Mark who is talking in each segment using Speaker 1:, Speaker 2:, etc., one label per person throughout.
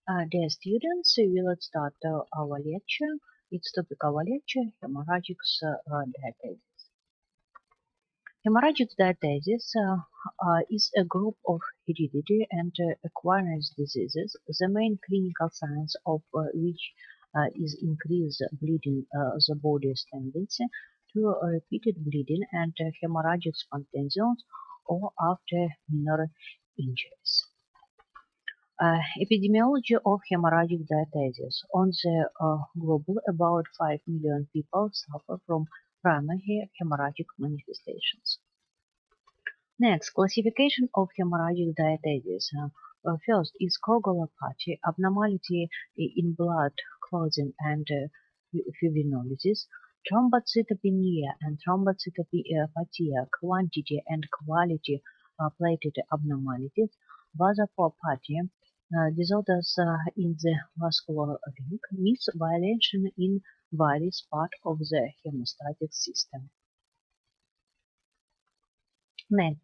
Speaker 1: Dear students, we will start our lecture. Its topic our lecture, hemorrhagic diathesis. Hemorrhagic diathesis is a group of hereditary and acquired diseases, the main clinical signs of which is increased bleeding, the body's tendency to repeated bleeding and hemorrhagic spontaneous or after minor injuries. Epidemiology of hemorrhagic diathesis. On the global, about 5 million people suffer from primary hemorrhagic manifestations. Next, classification of hemorrhagic diathesis. First is coagulopathy, abnormality in blood clotting and fibrinolysis, thrombocytopenia and thrombocytopenia, quantity and quality platelet abnormalities, vasopathy, disorders in the vascular ring, means violation in various parts of the hemostatic system. Next,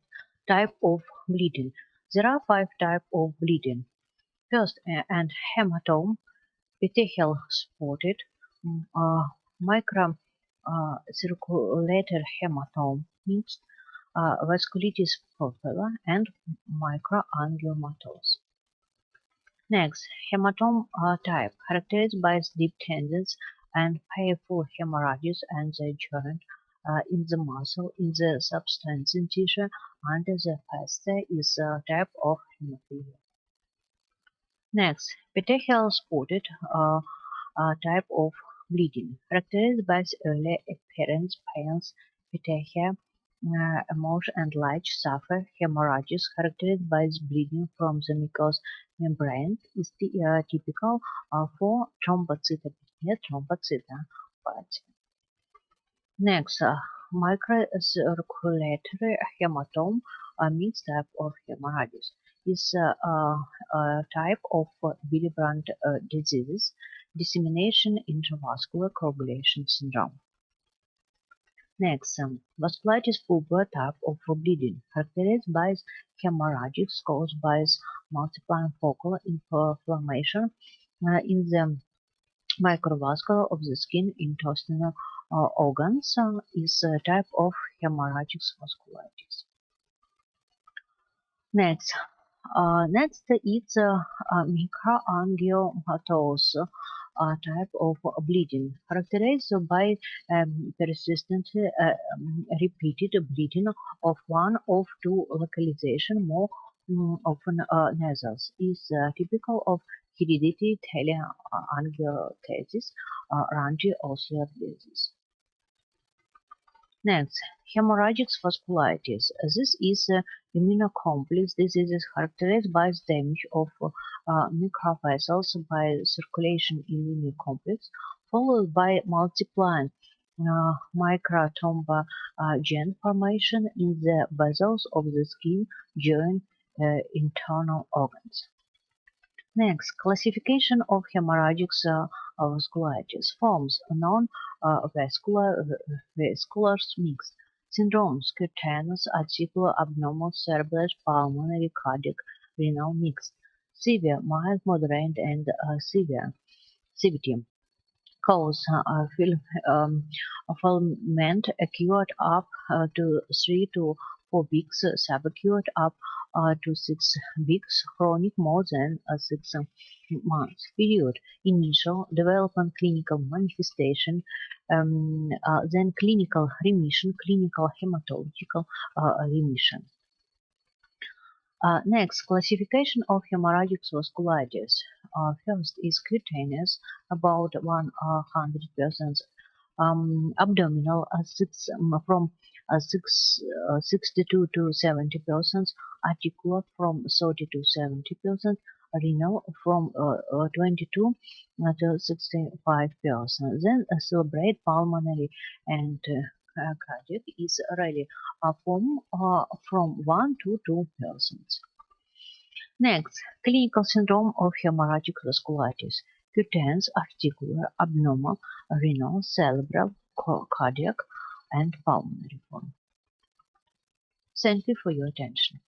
Speaker 1: type of bleeding. There are 5 types of bleeding. First, and hematome, petechial spotted, microcirculator hematome, mixed, vasculitis purpura, and microangiomatosis. Next, hematome type, characterized by deep tendons and painful hemorrhages and the joint, in the muscle, in the substantial tissue, under the fascia is a type of hemophilia. Next, petechial spotted type of bleeding, characterized by early appearance, pains, petechia, emotion and large suffer hemorrhages, characterized by bleeding from the mucous membrane, is typical for thrombocytopenia, thrombocytopathy. Next, microcirculatory hematome, a mixed type of hemorrhages, is a type of Willebrand disease, dissemination intravascular coagulation syndrome. Next, vasculitis purpura type of bleeding, characterized by hemorrhages caused by multiplying focal inflammation in the microvascular of the skin intestinal organs, is a type of hemorrhagic vasculitis. Next, is microangiomatosis type of bleeding, characterized by persistent repeated bleeding of one of two localizations, more often nasals, is typical of hereditary telangiectasis, Rangi osseous disease. Next, hemorrhagic vasculitis. This is immunocomplex disease characterized by damage of microvessels by circulation in immunocomplex, followed by multiplying microthrombogen formation in the vessels of the skin during internal organs. Next, classification of hemorrhagic vasculitis. Forms: non-vascular, vascular mixed syndromes: cutaneous, articular, abnormal, cerebral, pulmonary, cardiac, renal mixed. Severe, mild, moderate, and severe. Severity. Cause: fulminant, acute up to 3 to 4 weeks, subacute up to 6 weeks, chronic more than 6 months. Period: initial development, clinical manifestation, then clinical remission, clinical hematological remission. Next, classification of hemorrhagic vasculitis. First is cutaneous, about 100%, abdominal, from 62 to 70%, articular from 30 to 70%, renal from 22 to 65%. Then cerebral, pulmonary, and cardiac is rarely from 1 to 2%. Next, clinical syndrome of hemorrhagic vasculitis: cutaneous, articular, abnormal, renal, cerebral, cardiac, and pulmonary form. Thank you for your attention.